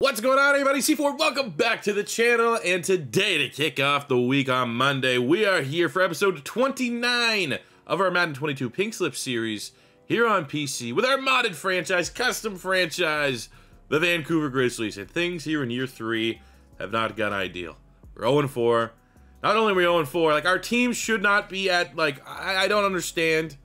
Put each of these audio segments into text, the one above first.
What's going on, everybody? C4, welcome back to the channel, and today, to kick off the week on Monday, we are here for episode 29 of our Madden 22 Pink Slip series here on PC with our modded franchise, custom franchise, the Vancouver Grizzlies, and things here in year 3 have not gone ideal. We're 0-4. Not only are we 0-4, like, our team should not be at, like, I don't understand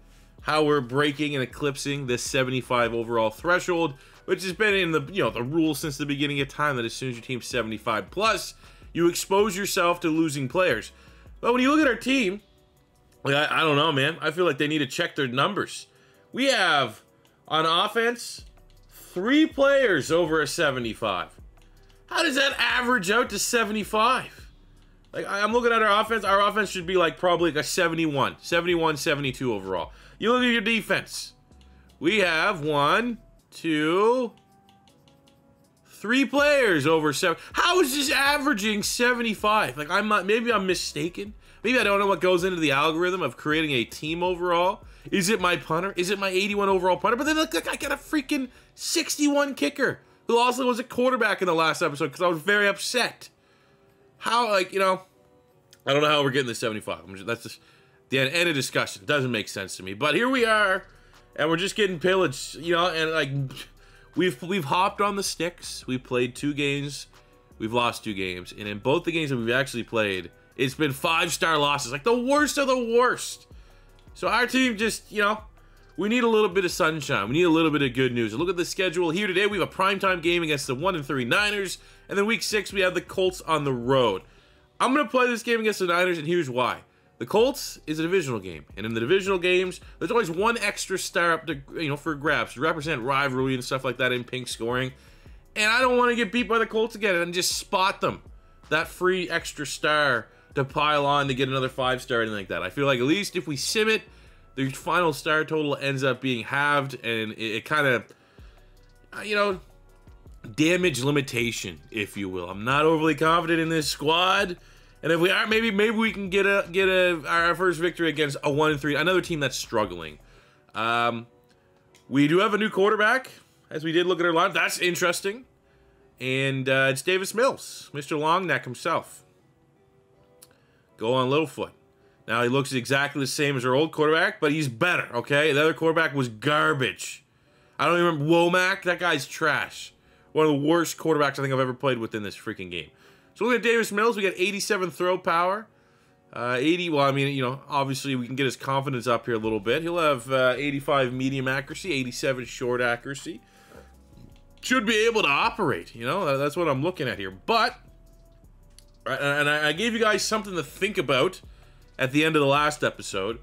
how we're breaking and eclipsing this 75 overall threshold, which has been in the, the rule since the beginning of time, that as soon as your team's 75 plus, you expose yourself to losing players. But when you look at our team, like, I don't know, man. I feel like they need to check their numbers. We have, on offense, 3 players over a 75. How does that average out to 75? Like, I'm looking at our offense. Our offense should be like probably like a 71, 72 overall. You look at your defense. We have 1, 2, 3 players over 7. How is this averaging 75? Like, maybe I'm mistaken. Maybe I don't know what goes into the algorithm of creating a team overall. Is it my punter? Is it my 81 overall punter? But then look, I got a freaking 61 kicker who also was a quarterback in the last episode because I was very upset. How, like, I don't know how we're getting the 75. That's just the end of discussion. It doesn't make sense to me. But here we are. And we're just getting pillaged, and like, we've hopped on the sticks. We've played 2 games. We've lost 2 games. And in both the games that we've actually played, it's been 5-star losses. Like, the worst of the worst. So our team just, we need a little bit of sunshine. We need a little bit of good news. And look at the schedule here today. We have a primetime game against the 1-3 Niners. And then week 6, we have the Colts on the road. I'm going to play this game against the Niners, and here's why. The Colts is a divisional game, and in the divisional games, there's always 1 extra star up to, for grabs, to represent rivalry and stuff like that in pink scoring. And I don't want to get beat by the Colts again and just spot them. That free extra star to pile on to get another 5-star or anything like that. I feel like at least if we sim it, the final star total ends up being halved, and it kind of, damage limitation, if you will. I'm not overly confident in this squad. And if we are, maybe we can get our first victory against a 1-3, another team that's struggling. We do have a new quarterback, as we did look at our line. That's interesting. And it's Davis Mills, Mr. Longneck himself. Go on Littlefoot. Now he looks exactly the same as our old quarterback, but he's better, okay? The other quarterback was garbage. I don't even remember Womack. That guy's trash. One of the worst quarterbacks I think I've ever played within this freaking game. So look at Davis Mills. We got 87 throw power. 80, well, I mean, obviously we can get his confidence up here a little bit. He'll have 85 medium accuracy, 87 short accuracy. Should be able to operate, That's what I'm looking at here. But, and I gave you guys something to think about at the end of the last episode.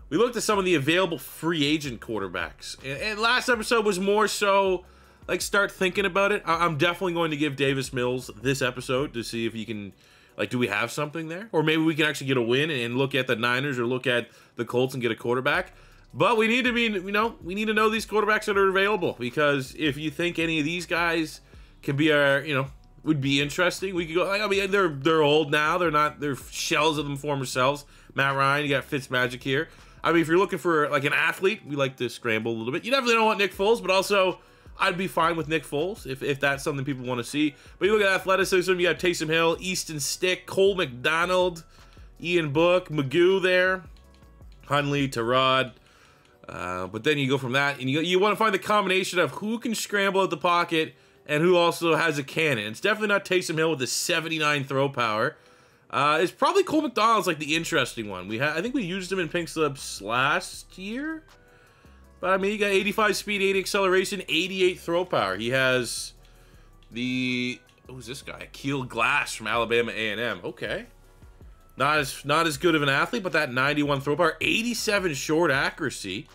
We looked at some of the available free agent quarterbacks. And last episode was more so, like, start thinking about it. I'm definitely going to give Davis Mills this episode to see if he can, like, do we have something there? Or maybe we can actually get a win and look at the Niners or look at the Colts and get a quarterback. But we need to be, we need to know these quarterbacks that are available, because if you think any of these guys can be our, would be interesting, we could go, like, I mean, they're old now. They're shells of them former selves. Matt Ryan, you got Fitzmagic here. I mean, if you're looking for, like, an athlete, we like to scramble a little bit. You definitely don't want Nick Foles, but also I'd be fine with Nick Foles if that's something people want to see. But you look at athleticism, you have Taysom Hill, Easton Stick, Cole McDonald, Ian Book, Magoo there, Hunley, Tyrod. But then you go from that, and you want to find the combination of who can scramble at the pocket and who also has a cannon. It's definitely not Taysom Hill with the 79 throw power. It's probably Cole McDonald's like the interesting one. I think we used him in Pink Slips last year. But, I mean, he got 85 speed, 80 acceleration, 88 throw power. He has who's this guy? Akil Glass from Alabama A&M. Okay. Not as good of an athlete, but that 91 throw power, 87 short accuracy.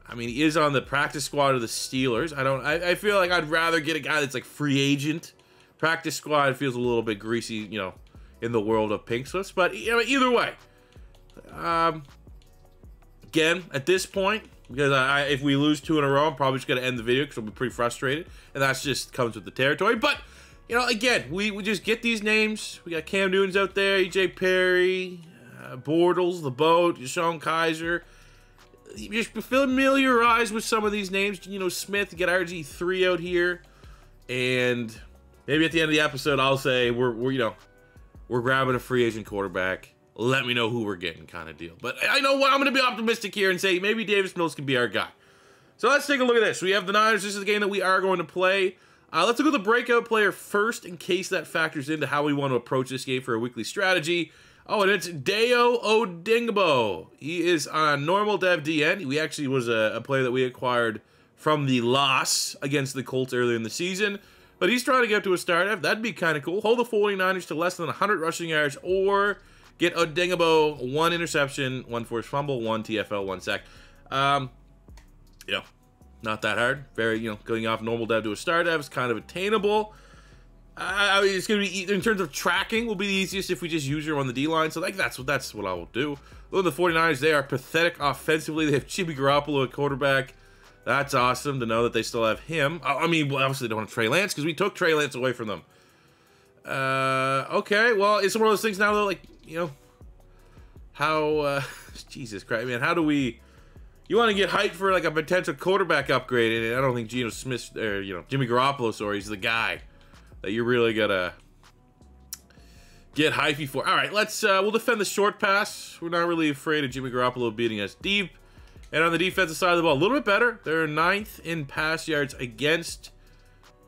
I mean, he is on the practice squad of the Steelers. I feel like I'd rather get a guy that's like free agent. Practice squad feels a little bit greasy, in the world of Pink Slips. But, either way. Again, at this point, because if we lose 2 in a row, I'm probably just going to end the video because I'll be pretty frustrated. And that just comes with the territory. But, again, we just get these names. We got Cam Newton's out there, EJ Perry, Bortles, The Boat, Deshaun Kaiser. You just familiarize with some of these names. Smith, get RG3 out here. And maybe at the end of the episode, I'll say we're grabbing a free agent quarterback. Let me know who we're getting, kind of deal. But I know what, I'm going to be optimistic here and say maybe Davis Mills can be our guy. So let's take a look at this. We have the Niners. This is the game that we are going to play. Let's look at the breakout player first in case that factors into how we want to approach this game for a weekly strategy. Oh, and it's Dayo Odingbo. He is on normal dev DN. He actually was a player that we acquired from the loss against the Colts earlier in the season. But he's trying to get to a start dev. That'd be kind of cool. Hold the 49ers to less than 100 rushing yards or get Odingbo 1 interception, 1 forced fumble, 1 TFL, 1 sack. Not that hard. Very, going off normal dev to a star dev is kind of attainable. I mean, it's going to be, in terms of tracking, will be the easiest if we just use her on the D-line. So, that's what I will do. Look at the 49ers. They are pathetic offensively. They have Jimmy Garoppolo at quarterback. That's awesome to know that they still have him. I mean, obviously they don't have Trey Lance because we took Trey Lance away from them. Okay, well, it's one of those things now, though, like, how, Jesus Christ, man, how do we... You want to get hyped for like a potential quarterback upgrade, and I don't think Geno Smith or Jimmy Garoppolo, sorry, is the guy that you're really gonna get hypey for. All right, we'll defend the short pass. We're not really afraid of Jimmy Garoppolo beating us deep. And on the defensive side of the ball, a little bit better. They're 9th in pass yards against.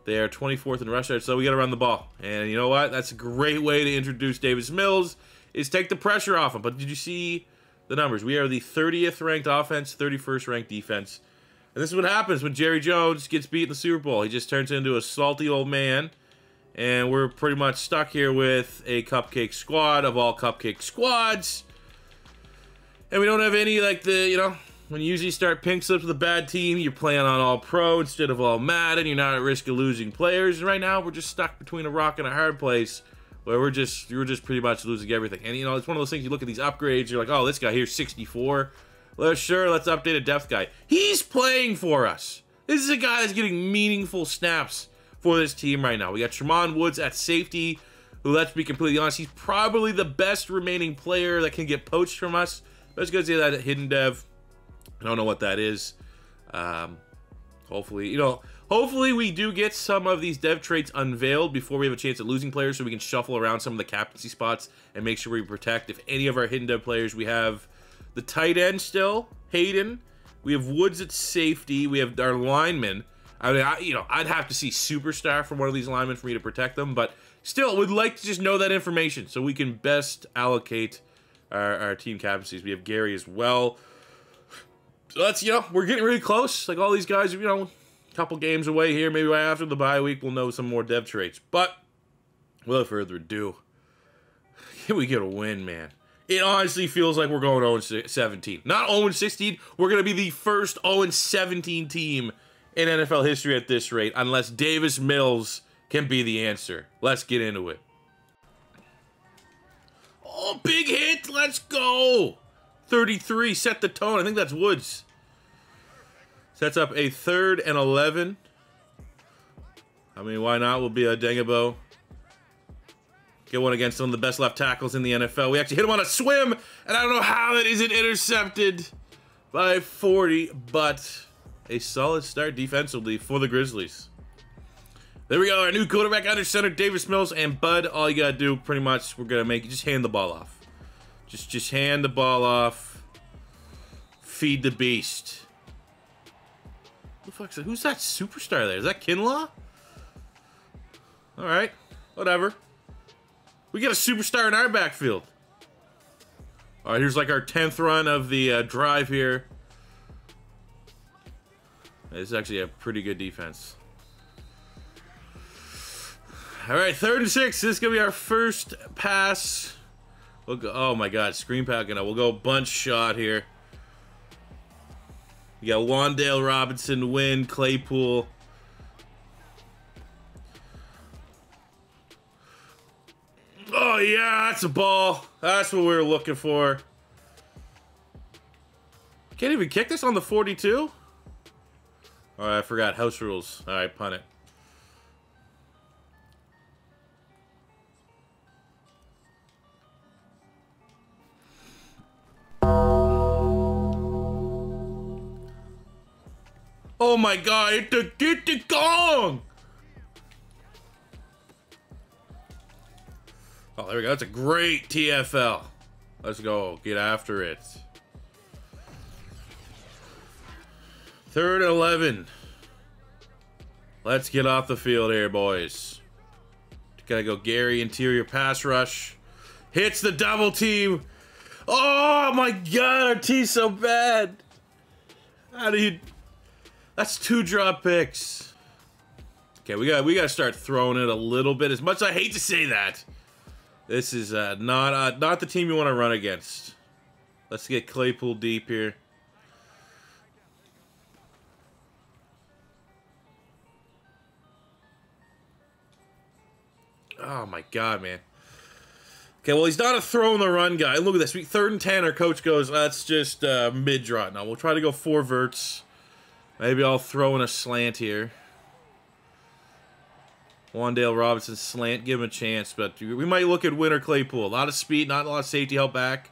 They are 24th in rush yards, so we got to run the ball. And you know what? That's a great way to introduce Davis Mills, is take the pressure off him. But did you see the numbers? We are the 30th ranked offense, 31st ranked defense. And this is what happens when Jerry Jones gets beat in the Super Bowl. He just turns into a salty old man. And we're pretty much stuck here with a cupcake squad of all cupcake squads. And we don't have any, like, when you usually start pink slips with a bad team, you're playing on all pro instead of all Madden. You're not at risk of losing players. And right now, we're just stuck between a rock and a hard place, where we're just pretty much losing everything. And, it's one of those things, you look at these upgrades, you're like, oh, this guy here's 64. Let's update a depth guy. He's playing for us. This is a guy that's getting meaningful snaps for this team right now. We got Tremont Woods at safety, who, let's be completely honest, he's probably the best remaining player that can get poached from us. Let's go see that hidden dev. I don't know what that is. Hopefully we do get some of these dev traits unveiled before we have a chance at losing players, so we can shuffle around some of the captaincy spots and make sure we protect. If any of our hidden dev players, we have the tight end still, Hayden. We have Woods at safety. We have our linemen. I mean, I'd have to see superstar from one of these linemen for me to protect them, but still, would like to just know that information so we can best allocate our team captaincies. We have Gary as well. So that's, we're getting really close. Like, all these guys, a couple games away here. Maybe right after the bye week, we'll know some more dev traits. But without further ado, can we get a win, man? It honestly feels like we're going 0-17. Not 0-16. We're going to be the first 0-17 team in NFL history at this rate, unless Davis Mills can be the answer. Let's get into it. Oh, big hit. Let's go. 33. Set the tone. I think that's Woods. Sets up a 3rd and 11. I mean, why not? We'll be a Dengabo. Get one against one of the best left tackles in the NFL. We actually hit him on a swim, and I don't know how it isn't intercepted by 40, but a solid start defensively for the Grizzlies. There we go, our new quarterback under center, Davis Mills, and Bud, all you gotta do, pretty much, we're gonna make, just hand the ball off. Just hand the ball off. Feed the beast. Who the fuck's that? Who's that superstar there? Is that Kinlaw? Alright, whatever. We got a superstar in our backfield. Alright, here's like our 10th run of the drive here. This is actually a pretty good defense. Alright, 3rd and 6. This is going to be our first pass. We'll go, oh my god, screen packing up. We'll go bunch shot here. We got Wandale Robinson, Wynn, Claypool. Oh yeah, that's a ball. That's what we were looking for. Can't even kick this on the 42? Alright, I forgot. House rules. Alright, punt it. Oh my god, get the gong! Oh, there we go. That's a great TFL. Let's go. Get after it. 3rd and 11. Let's get off the field here, boys. Gotta go Gary, interior pass rush. Hits the double team. Oh my god, our team's so bad. How do you... That's 2 drop picks. Okay, we gotta start throwing it a little bit. As much as I hate to say that, this is not the team you want to run against. Let's get Claypool deep here. Oh my god, man. Okay, well, he's not a throw in the run guy. Look at this. 3rd and 10, our coach goes, that's just mid-draw. Now, we'll try to go 4 verts. Maybe I'll throw in a slant here. Wandale Robinson slant, give him a chance. But we might look at Winter Claypool. A lot of speed, not a lot of safety help back.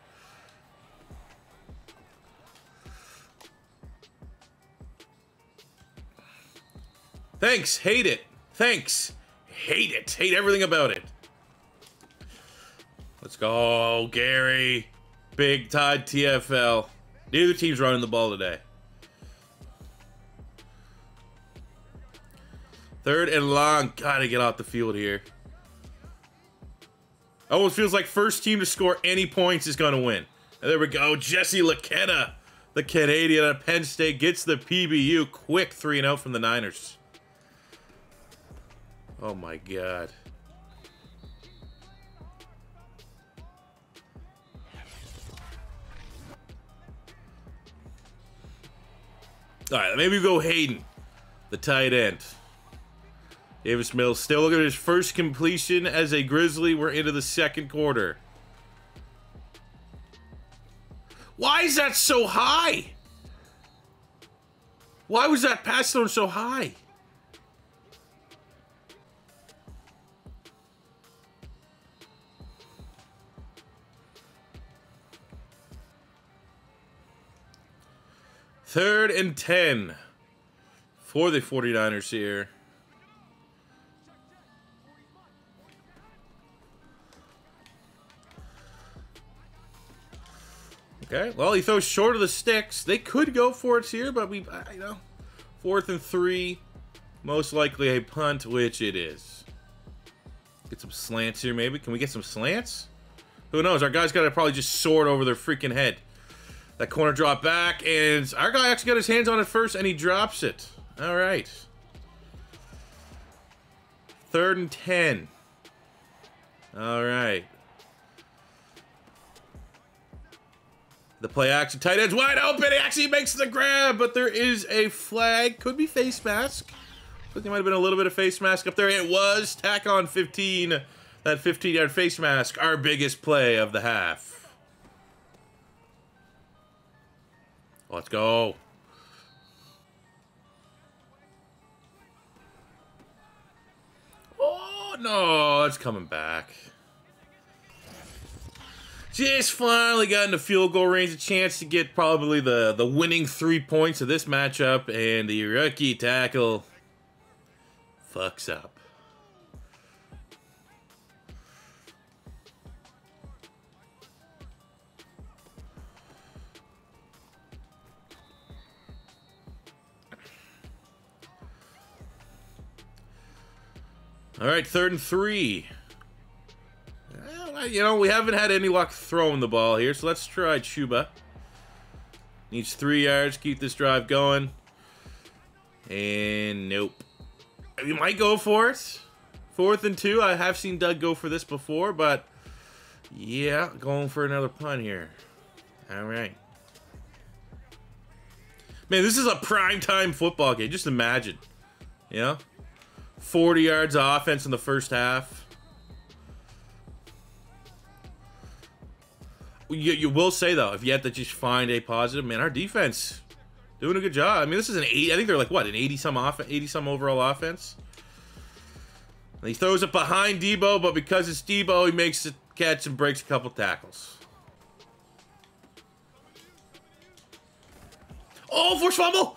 Thanks, hate it. Thanks, hate it. Hate everything about it. Let's go, Gary. Big Tide TFL. Neither team's running the ball today. 3rd and long. Gotta get off the field here. Almost feels like first team to score any points is gonna win. And there we go. Jesse Lacetta, the Canadian at Penn State, gets the PBU. Quick 3-0 from the Niners. Oh my god. Alright, maybe we go Hayden, the tight end. Davis Mills still looking at his first completion as a Grizzly. We're into the 2nd quarter. Why is that so high? Why was that pass thrown so high? Third and 10 for the 49ers here. Okay, well, he throws short of the sticks. They could go for it here, but you know, 4th and 3, most likely a punt, which it is. Get some slants here, maybe. Can we get some slants? Who knows? Our guy's got to probably just soar it over their freaking head. That corner drop back, and our guy actually got his hands on it first, and he drops it. All right. 3rd and 10. All right. The play action, tight end's wide open. He actually makes the grab, but there is a flag. Could be face mask. I think there might have been a little bit of face mask up there. It was. Tack on 15. That 15-yard face mask, our biggest play of the half. Let's go. Oh, no. It's coming back. Just finally got into field goal range. A chance to get probably the winning 3 points of this matchup. And the rookie tackle fucks up. All right, 3rd and 3. Well, you know, we haven't had any luck throwing the ball here, so let's try Chuba. Needs 3 yards, keep this drive going. And nope. We might go for it. 4th and 2. I have seen Doug go for this before, but yeah, going for another punt here. All right. Man, this is a primetime football game. Just imagine. You know? 40 yards of offense in the first half. You will say, though, if you have to just find a positive, man, our defense doing a good job. I mean, this is an 80. I think they're like, what, an 80-some overall offense? And he throws it behind Debo, but because it's Debo, he makes the catch and breaks a couple tackles. Oh, forced fumble!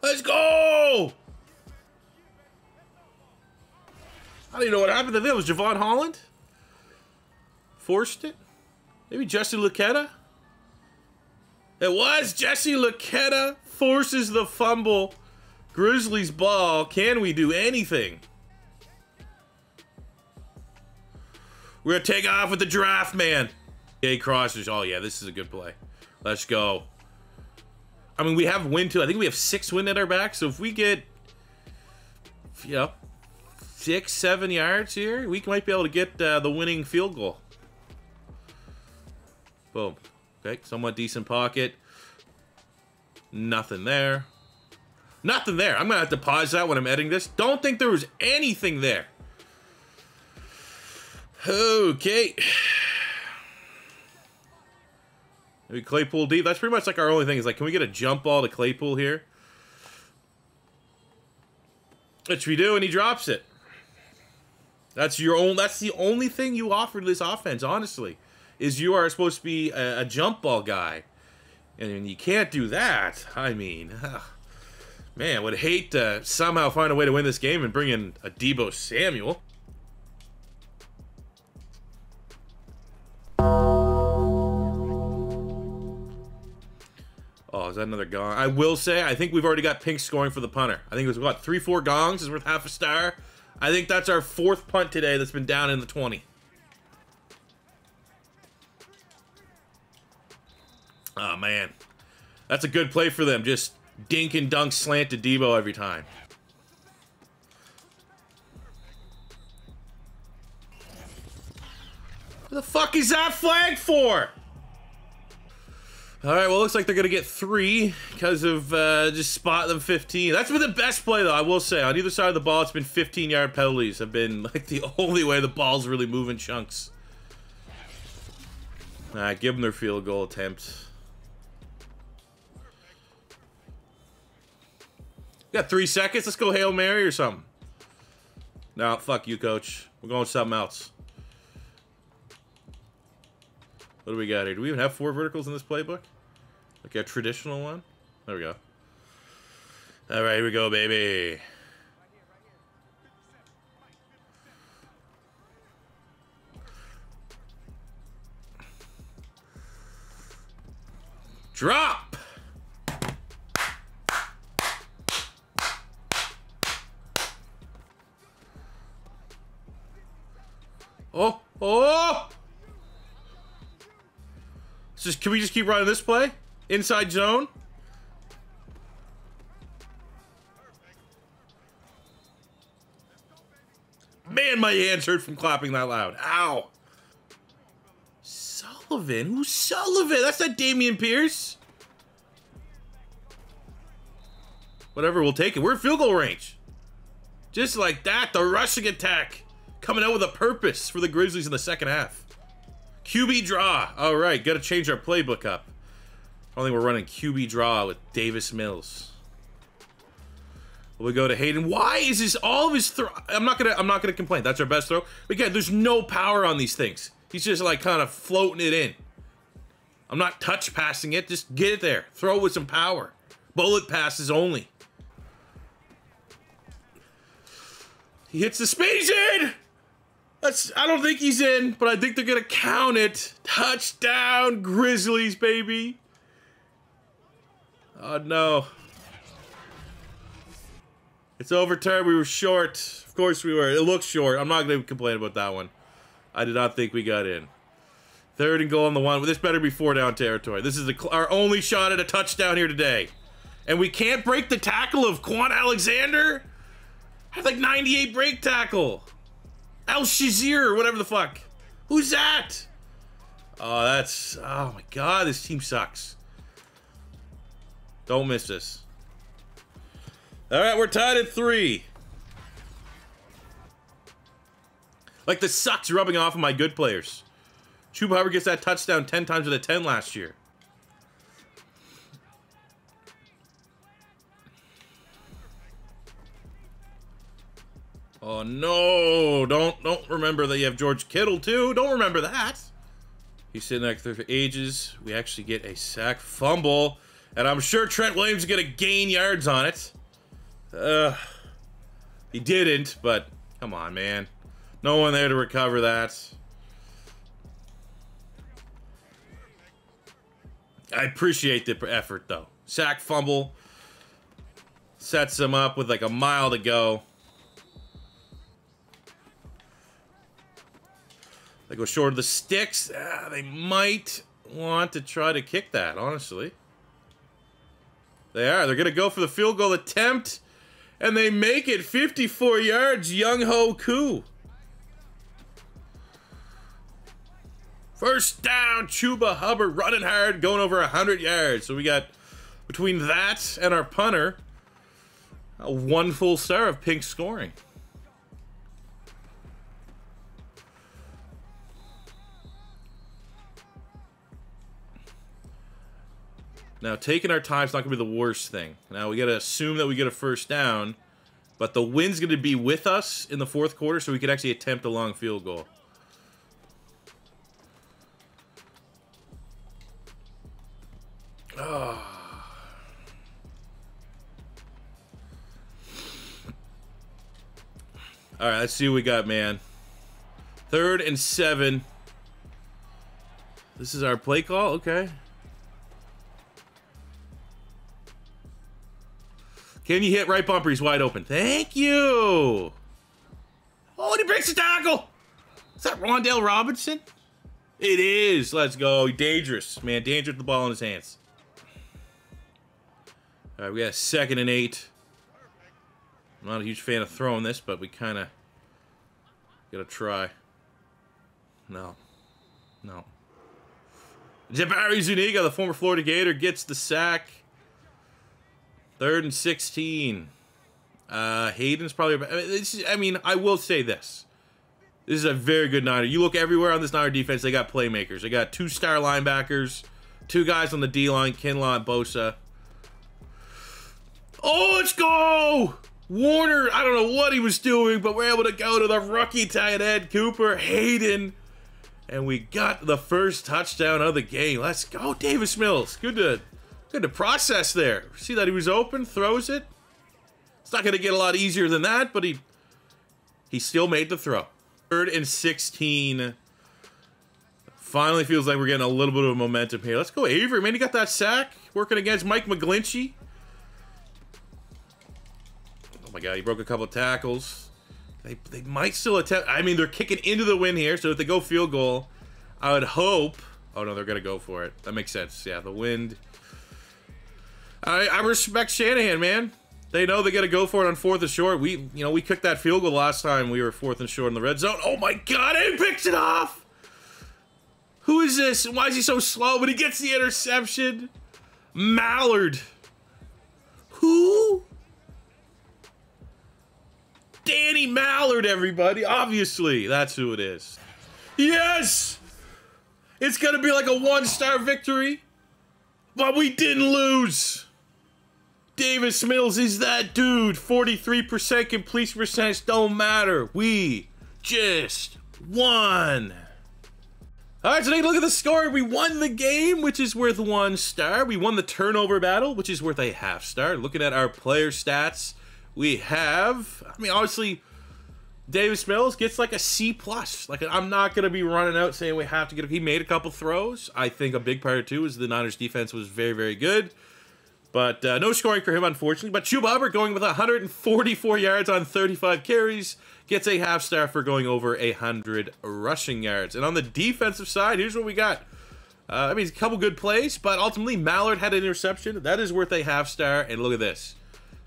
Let's go! I don't even know what happened to them. Was Javon Holland? Forced it? Maybe Jesse Luketa? It was Jesse Luketa forces the fumble. Grizzlies ball. Can we do anything? We're going to take off with the draft, man. Jay Crossers. Oh, yeah, this is a good play. Let's go. I mean, we have win too. I think we have 6 win at our back. So if we get, you know, 6, 7 yards here, we might be able to get the winning field goal. Boom. Okay, somewhat decent pocket. Nothing there. Nothing there. I'm going to have to pause that when I'm editing this. Don't think there was anything there. Okay. Maybe Claypool deep. That's pretty much like our only thing. Is like, can we get a jump ball to Claypool here? Which we do, and he drops it. That's your own. That's the only thing you offer to this offense, honestly, is you are supposed to be a jump ball guy, and you can't do that. I mean, man, would hate to somehow find a way to win this game and bring in a Deebo Samuel. Oh, is that another gong? I will say, I think we've already got pink scoring for the punter. I think it was, what, 3-4 gongs is worth half a star. I think that's our 4th punt today that's been down in the 20. Oh, man. That's a good play for them. Just dink and dunk slant to Deebo every time. What the fuck is that flag for? All right, well, it looks like they're going to get 3 because of just spot them 15. That's been the best play, though, I will say. On either side of the ball, it's been 15-yard penalties. Have been like the only way the ball's really moving chunks. All right, give them their field goal attempt. Got 3 seconds. Let's go Hail Mary or something. No, fuck you, coach. We're going with something else. What do we got here? Do we even have 4 verticals in this playbook? Like a traditional one? There we go. All right, here we go, baby. Drop! Oh! Oh! Can we just keep running this play? Inside zone? Man, my hands hurt from clapping that loud. Ow. Sullivan? Who's Sullivan? That's not Damian Pierce. Whatever, we'll take it. We're in field goal range. Just like that, the rushing attack coming out with a purpose for the Grizzlies in the second half. QB draw. All right, got to change our playbook up. I don't think we're running QB draw with Davis Mills. We go to Hayden. Why is this all of his throw? I'm not gonna complain. That's our best throw. But again, there's no power on these things. He's just like kind of floating it in. I'm not touch passing it. Just get it there. Throw it with some power. Bullet passes only. He hits the space in. I don't think he's in, but I think they're gonna count it. Touchdown, Grizzlies, baby. Oh no. It's overturned. We were short. Of course we were. It looks short. I'm not gonna complain about that one. I did not think we got in. 3rd and goal on the 1. This better be 4-down territory. This is our only shot at a touchdown here today. And we can't break the tackle of Quan Alexander? I have like 98 break tackle. Al Shazir, whatever the fuck. Who's that? Oh, that's... Oh my god, this team sucks. Don't miss this. Alright, we're tied at 3. Like, the sucks rubbing off on my good players. Chuba Hubbard gets that touchdown 10 times with a 10 last year. Oh no! Don't remember that you have George Kittle too. Don't remember that. He's sitting there for ages. We actually get a sack, fumble, and I'm sure Trent Williams is gonna gain yards on it. He didn't, but come on, man. No one there to recover that. I appreciate the effort, though. Sack fumble. Sets them up with like a mile to go. They go short of the sticks. They might want to try to kick that, honestly. They are. They're going to go for the field goal attempt. And they make it 54 yards. Young Ho Koo. First down, Chuba Hubbard running hard, going over 100 yards. So we got, between that and our punter, one full star of Pink scoring. Now, taking our time is not going to be the worst thing. Now, we got to assume that we get a first down, but the wind's going to be with us in the fourth quarter, so we could actually attempt a long field goal. Oh. All right, let's see what we got, man. 3rd and 7. This is our play call? Okay. Can you hit right bumper? He's wide open. Thank you. Oh, and he breaks the tackle. Is that Rondell Robinson? It is. Let's go. Dangerous, man. Dangerous with the ball in his hands. All right, we got a 2nd and 8. I'm not a huge fan of throwing this, but we kind of got to try. No. No. Jabari Zuniga, the former Florida Gator, gets the sack. 3rd and 16. Hayden's probably... I mean, I will say this. This is a very good Niner. You look everywhere on this Niner defense, they got playmakers. They got 2-star linebackers, 2 guys on the D-line, Kinlaw and Bosa. Oh, let's go! Warner, I don't know what he was doing, but we're able to go to the rookie tight end, Cooper Hayden. And we got the first touchdown of the game. Let's go, Davis Mills. Good to process there. See that he was open, throws it. It's not going to get a lot easier than that, but he still made the throw. 3rd and 16. Finally feels like we're getting a little bit of momentum here. Let's go, Avery. Man, he got that sack. Working against Mike McGlinchey. Oh my God, he broke a couple of tackles. They might still attempt. I mean, they're kicking into the wind here, so if they go field goal, I would hope. Oh no, they're gonna go for it. That makes sense. Yeah, the wind. I respect Shanahan, man. They know they got to go for it on 4th and short. We kicked that field goal last time we were 4th and short in the red zone. Oh my God, and he picks it off. Who is this? Why is he so slow? But he gets the interception. Mallard. Who? Danny Mallard, everybody. Obviously, that's who it is. Yes! It's going to be like a 1-star victory, but we didn't lose. Davis Mills is that dude. 43% completion percentage don't matter. We just won. All right, so take a look at the score. We won the game, which is worth 1 star. We won the turnover battle, which is worth a ½ star. Looking at our player stats, we have, I mean, obviously, Davis Mills gets like a C+. Like, I'm not going to be running out saying we have to get, he made a couple throws. I think a big part, too, is the Niners defense was very, very good. But no scoring for him, unfortunately. But Chuba Hubbard going with 144 yards on 35 carries. Gets a ½ star for going over 100 rushing yards. And on the defensive side, here's what we got. I mean, a couple good plays, but ultimately Mallard had an interception. That is worth a ½ star. And look at this.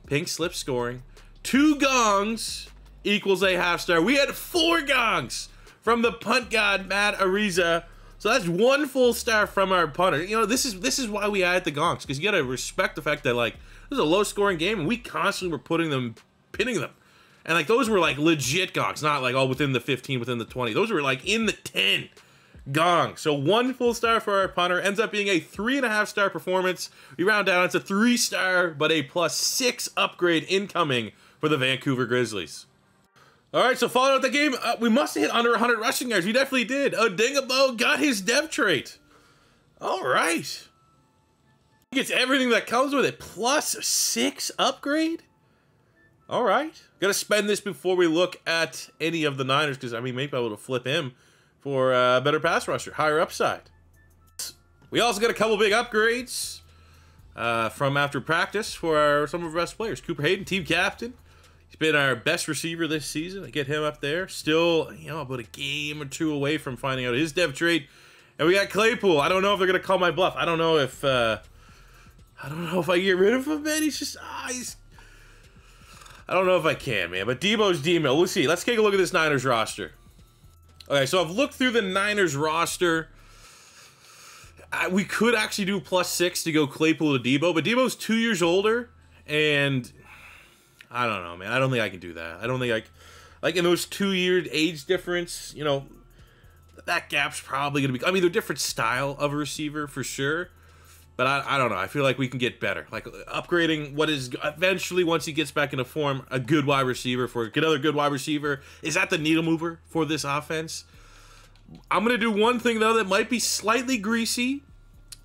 Pink slip scoring. 2 gongs equals a ½ star. We had 4 gongs from the punt god, Matt Ariza. So that's 1 full star from our punter. You know, this is why we added the gongs, because you got to respect the fact that, like, this is a low-scoring game, and we constantly were pinning them. And, like, those were, like, legit gongs, not, like, all within the 15, within the 20. Those were, like, in the 10 gongs. So 1 full star for our punter. Ends up being a 3.5 star performance. We round down, it's a 3 star, but a +6 upgrade incoming for the Vancouver Grizzlies. All right, so following out the game, we must have hit under 100 rushing yards. We definitely did. Odingabo got his dev trait. All right. He gets everything that comes with it. +6 upgrade? All right. Got to spend this before we look at any of the Niners because, I mean, maybe I would have flipped him for a better pass rusher, higher upside. We also got a couple big upgrades from after practice for some of our best players. Cooper Hayden, team captain. He's been our best receiver this season. I get him up there. Still, you know, about a game or two away from finding out his dev trade. And we got Claypool. I don't know if they're going to call my bluff. I don't know if I get rid of him, man. He's just, I don't know if I can, man. But Debo's Demo. We'll see. Let's take a look at this Niners roster. Okay, so I've looked through the Niners roster. We could actually do +6 to go Claypool to Debo, but Debo's 2 years older, and I don't know, man. I don't think I can do that. I don't think like in those 2-year age difference, you know, that gap's probably going to be, I mean, they're different style of a receiver for sure, but I don't know. I feel like we can get better. Like upgrading what is eventually, once he gets back into form, a good wide receiver for another good wide receiver. Is that the needle mover for this offense? I'm going to do one thing, though, that might be slightly greasy,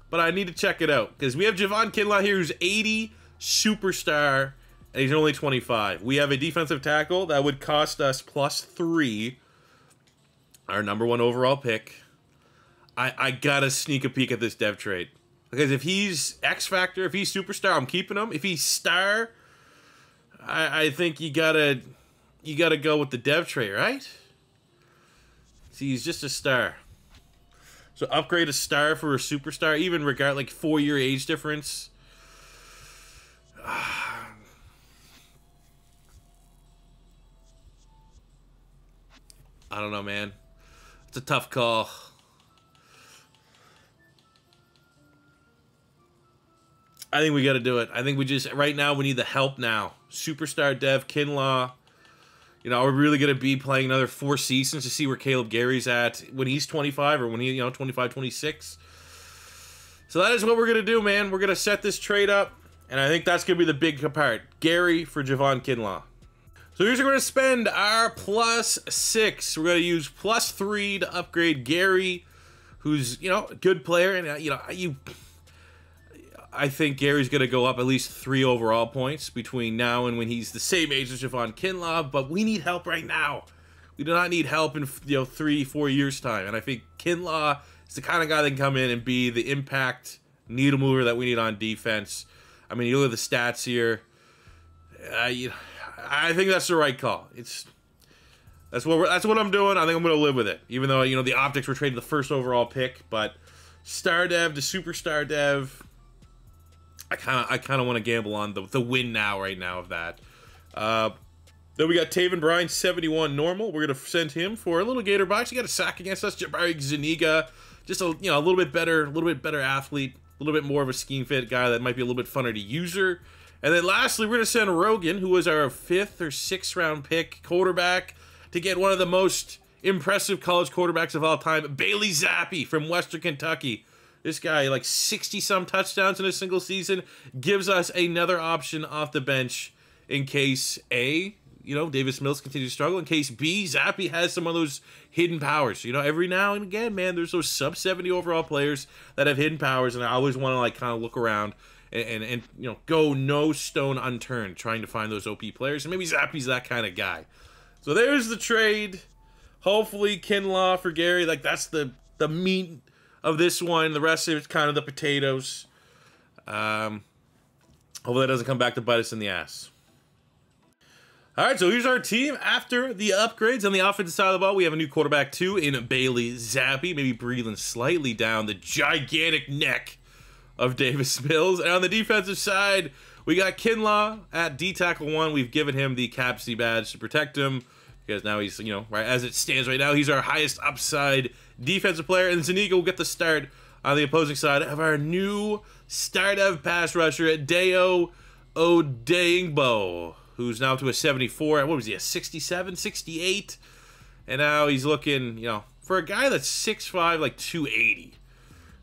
but I need to check it out. Because we have Javon Kinlaw here, who's 80, superstar, and he's only 25. We have a defensive tackle that would cost us +3, our #1 overall pick. I got to sneak a peek at this dev trade. Because if he's X Factor, if he's superstar, I'm keeping him. If he's star, I think you gotta go with the dev trade, right? See, he's just a star. So upgrade a star for a superstar, even regard like 4-year age difference. I don't know, man. It's a tough call. I think we got to do it. I think we just, right now, we need the help now. Superstar dev, Kinlaw. You know, we're really going to be playing another 4 seasons to see where Caleb Gary's at when he's 25 or when he, 25, 26. So that is what we're going to do, man. We're going to set this trade up, and I think that's going to be the big part. Gary for Javon Kinlaw. So here's where we're going to spend our +6. We're going to use +3 to upgrade Gary, who's, a good player. And, I think Gary's going to go up at least 3 overall points between now and when he's the same age as Javon Kinlaw, but we need help right now. We do not need help in 3-4 years' time, and I think Kinlaw is the kind of guy that can come in and be the impact needle mover that we need on defense. I mean, you look at the stats here. I think that's the right call. That's what I'm doing. I think I'm going to live with it, even though the optics were traded the first overall pick, but star dev to superstar dev. I kind of want to gamble on the win now, right now, of that. Then we got Taven Bryan, 71 normal. We're gonna send him for a little Gator box. He got a sack against us. Jabari Zuniga, just a little bit better athlete, a little bit more of a scheme fit guy that might be a little bit funner to user. And then lastly, we're gonna send Rogan, who was our 5th or 6th round pick quarterback, to get one of the most impressive college quarterbacks of all time, Bailey Zappi from Western Kentucky. This guy, like 60-some touchdowns in a single season, gives us another option off the bench in case A, Davis Mills continues to struggle. In case B, Zappi has some of those hidden powers. Every now and again, man, there's those sub-70 overall players that have hidden powers, and I always want to kind of look around and go no stone unturned trying to find those OP players. And maybe Zappi's that kind of guy. So there's the trade. Hopefully, Kinlaw for Gary. Like, that's the meat of this one. The rest of it's kind of the potatoes. Hopefully that doesn't come back to bite us in the ass. All right, so here's our team after the upgrades. On the offensive side of the ball, we have a new quarterback, 2, in Bailey Zappi, maybe breathing slightly down the gigantic neck of Davis Mills. And on the defensive side, we got Kinlaw at D-Tackle 1. We've given him the Capsy badge to protect him, because now he's, right as it stands right now, he's our highest upside defensive player. And Zuniga will get the start on the opposing side of our new start-of pass rusher, Deo Odeyingbo, who's now to a 74. What was he, a 67, 68? And now he's looking, for a guy that's 6'5", like 280.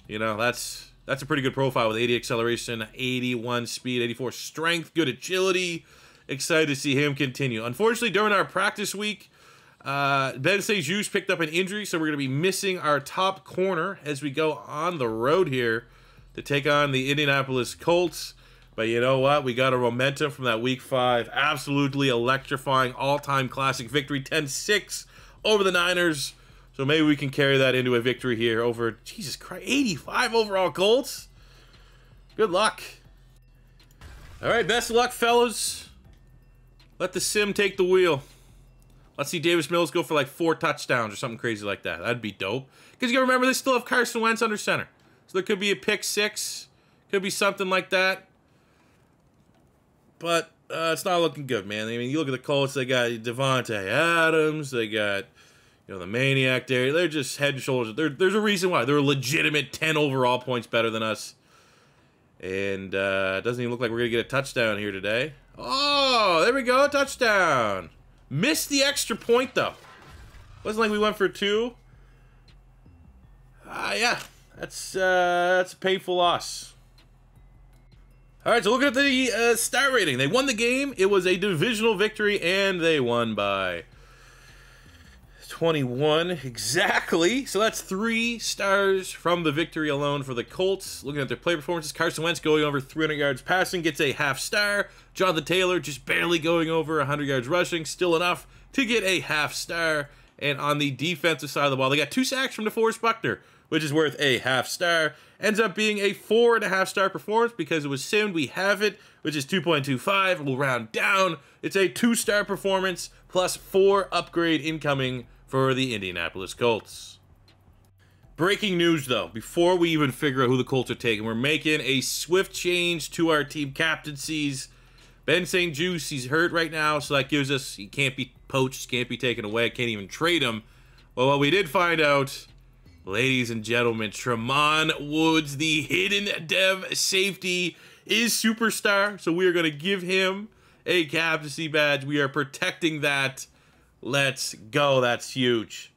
That's a pretty good profile with 80 acceleration, 81 speed, 84 strength, good agility. Excited to see him continue. Unfortunately, during our practice week, Ben St-Juste picked up an injury, so we're going to be missing our top corner as we go on the road here to take on the Indianapolis Colts. But you know what? We got a momentum from that Week 5. Absolutely electrifying all-time classic victory. 10-6 over the Niners. So maybe we can carry that into a victory here over, Jesus Christ, 85 overall Colts. Good luck. All right, best of luck, fellas. Let the sim take the wheel. Let's see Davis Mills go for like 4 touchdowns or something crazy like that. That'd be dope. Because you gotta remember, they still have Carson Wentz under center. So there could be a pick 6. Could be something like that. But it's not looking good, man. I mean, you look at the Colts, they got Devontae Adams, they got, you know, the Maniac there. They're just head and shoulders. There's a reason why. They're a legitimate 10 overall points better than us. And it doesn't even look like we're going to get a touchdown here today. Oh, there we go, touchdown. Missed the extra point, though. Wasn't like we went for 2. Yeah, that's a painful loss. All right, so looking at the star rating. They won the game. It was a divisional victory, and they won by 21 exactly. So that's 3 stars from the victory alone for the Colts. Looking at their play performances, Carson Wentz going over 300 yards passing gets a half star. Jonathan Taylor just barely going over 100 yards rushing, still enough to get a half star. And on the defensive side of the ball, they got 2 sacks from DeForest Buckner, which is worth a half star. Ends up being a 4.5 star performance because it was simmed. We have it, which is 2.25. We'll round down. It's a 2-star performance plus 4 upgrade incoming for the Indianapolis Colts. Breaking news, though, before we even figure out who the Colts are taking, we're making a swift change to our team captaincies. Ben St. Juste, he's hurt right now, so that gives us, he can't be poached, can't be taken away, can't even trade him. Well, what we did find out, ladies and gentlemen, Tremont Woods, the hidden dev safety, is superstar, so we are going to give him a captaincy badge. We are protecting that. Let's go. That's huge.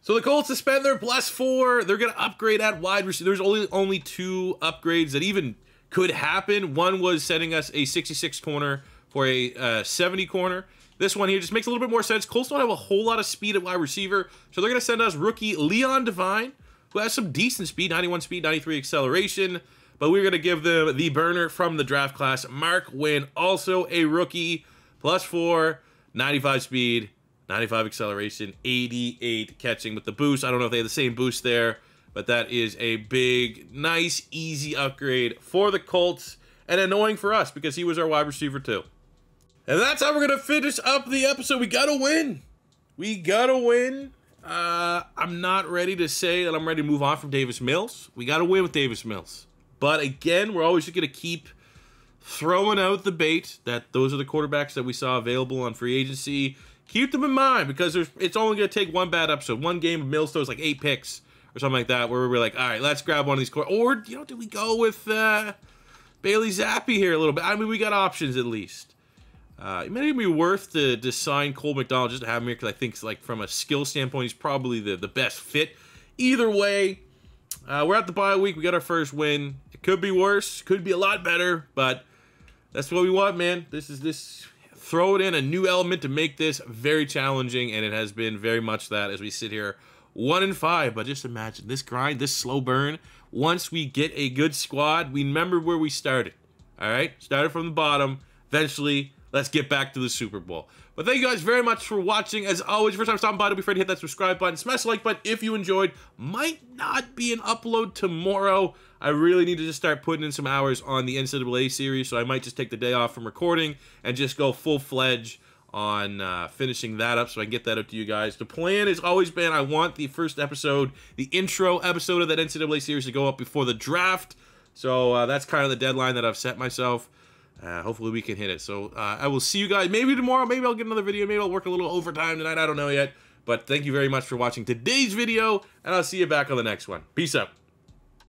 So the Colts suspend their +4. They're going to upgrade at wide receiver. There's only 2 upgrades that even could happen. One was setting us a 66 corner for a 70 corner. This one here just makes a little bit more sense. Colts don't have a whole lot of speed at wide receiver, so they're going to send us rookie Leon Devine, who has some decent speed, 91 speed, 93 acceleration, but we're going to give them the burner from the draft class, Mark Wynn, also a rookie, +4, 95 speed, 95 acceleration, 88 catching with the boost. I don't know if they have the same boost there, but that is a big, nice, easy upgrade for the Colts, and annoying for us because he was our wide receiver too. And that's how we're going to finish up the episode. We got to win. We got to win. I'm not ready to say that I'm ready to move on from Davis Mills. We got to win with Davis Mills. But again, we're always just going to keep throwing out the bait that those are the quarterbacks that we saw available on free agency. Keep them in mind because it's only going to take one bad episode. One game of Mills throws like 8 picks or something like that where we're like, all right, let's grab one of these. Or, you know, do we go with Bailey Zappi here a little bit? I mean, we got options at least. It may be worth to sign Cole McDonald just to have him here because I think, like, from a skill standpoint, he's probably the best fit. Either way, we're at the bye week. We got our first win. It could be worse. Could be a lot better, but that's what we want, man. This throw it in a new element to make this very challenging, and it has been very much that as we sit here 1-5. But just imagine this grind, this slow burn. Once we get a good squad, we remember where we started. All right? Started from the bottom. Eventually, let's get back to the Super Bowl. But thank you guys very much for watching. As always, first time stopping by, don't be afraid to hit that subscribe button. Smash the like button if you enjoyed. Might not be an upload tomorrow. I really need to just start putting in some hours on the NCAA series, so I might just take the day off from recording and just go full-fledged on finishing that up so I can get that up to you guys. The plan has always been I want the first episode, the intro episode of that NCAA series to go up before the draft. So that's kind of the deadline that I've set myself. Hopefully we can hit it. So I will see you guys maybe tomorrow. Maybe I'll get another video. Maybe I'll work a little overtime tonight. I don't know yet. But thank you very much for watching today's video, and I'll see you back on the next one. Peace out.